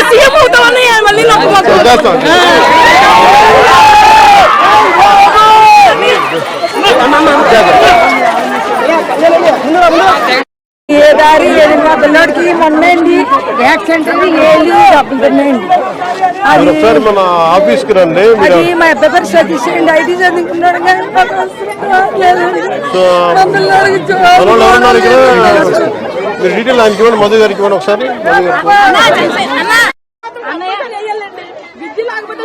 CM అవుతామని మళ్ళీ ఏ దారి ఏది మా పిల్లడికి మొన్నండి యాక్సిడెంట్ డబ్బులున్నాయండి. అది మన ఆఫీస్కి రండి. అది మా అబ్బాయి పేరు సతీష్ అండి. ఐటీ చదువుకున్నాడు కానీ డీటెయిల్ ఆయనకి ఇవ్వండి, మధు గారికి ఇవ్వండి ఒకసారి.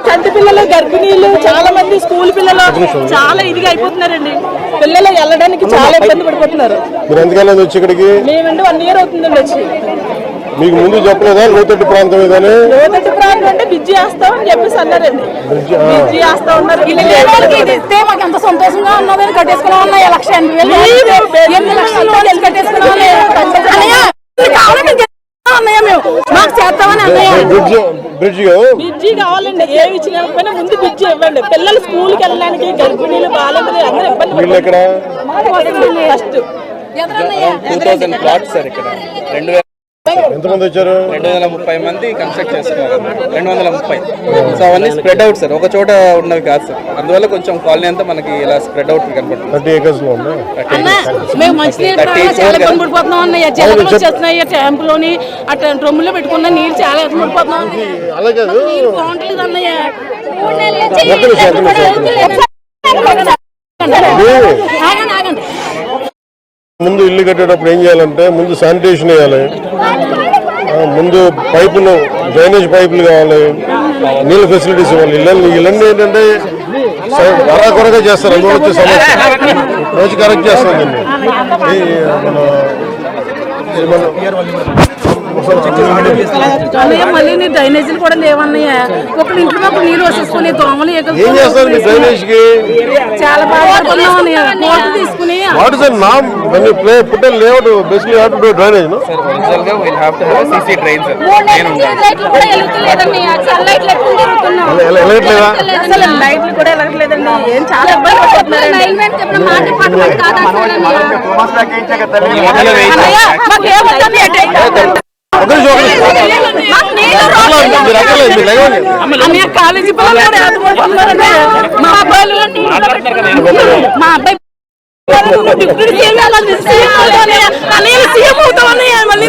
చంటి పిల్లలు, గర్భిణీలు, చాలా మంది స్కూల్ పిల్లలు చాలా ఇదిగా అయిపోతున్నారండి. పిల్లలు వెళ్ళడానికి చాలా ఇబ్బంది పడిపోతున్నారు. మీరు ఎంతకాలం వచ్చి ఇక్కడికి? మేమండి 1 year అవుతుందండి వచ్చి. మీకు ముందు చెప్పలేదా లోతట్టు ప్రాంతం ఏదని? లోతట్టు ప్రాంతం అంటే బ్రిడ్జి వేస్తాం అని చెప్పేసి అన్నారండి. బ్రిడ్జి వేస్తా ఉన్నారు. ఇస్తే మాకు ఎంత సంతోషంగా ఉన్నదని కట్టేసుకున్నాం. 1,80,000 కట్టేసుకున్నాం. మాకు చేస్తామని బ్రిడ్జి కావాలండి. ఏమి ఇచ్చినకపోయినా ముందు బ్రిడ్జి ఇవ్వండి. పిల్లలు స్కూల్కి వెళ్ళడానికి, గర్భిణీలు, బాలింతలు అందరూ ఇబ్బంది ఫస్ట్ 2000 ప్లాట్స్ సార్ ఇక్కడ. ఎంతమంది వచ్చారు? 230 మంది కన్స్ట్రక్ట్ చేస్తున్నారు. 230. సో అవన్నీ స్ప్రెడ్ అవుట్ సార్, ఒక చోట ఉన్నవి కాదు సార్. అందువల్ల కొంచెం కాలనీ అంతా మనకి ఇలా స్ప్రెడ్ అవుట్ కనపడుతుంది. 30 acres లో ఉంది. మేము మంచినీళ్ళు చాలా ఇబ్బంది పడిపోతున్నాం అన్నయ్య. జలలు వచ్చేస్తున్నాయి ట్యాంపులోని, అట్లా డ్రమ్ములో పెట్టుకున్న నీళ్ళు చాలా ఇబ్బంది పడిపోతున్నాం. అలాగే నీళ్ళు బాగుంటలేదు అన్నయ్య. ముందు ఇల్లు కట్టేటప్పుడు ఏం చేయాలంటే ముందు శానిటేషన్ వేయాలి, ముందు పైపులు, డ్రైనేజ్ పైపులు కావాలి, నీళ్ళ ఫెసిలిటీస్ ఇవ్వాలి. ఇళ్ళన్నీ ఏంటంటే కొరగా చేస్తారు. అందువల్ల వచ్చే సమస్య రోజు కరెక్ట్ చేస్తాం. మళ్ళీ నీ డ్రైనేజీలు కూడా లేవన్నయ్య. ఒకళ్ళు ఇంట్లో ఒక నీళ్ళు వచ్చేసుకుని దోమలు ఏం చేస్తారు మీ డ్రైనేజ్ కి? చాలా బాగా తీసుకుని put a layout basically how to do drainage, no? Sir, original ga we'll have to have a CC drain sir. లైట్లు కూడా వెలుగుతలేదండి. లైట్లు అసలు లైట్లు కూడా వెలగట్లేదండి. ఏం చాలా ఇబ్బంది కాలేజీ మా అబ్బాయి సీఎం అవుతామని మళ్ళీ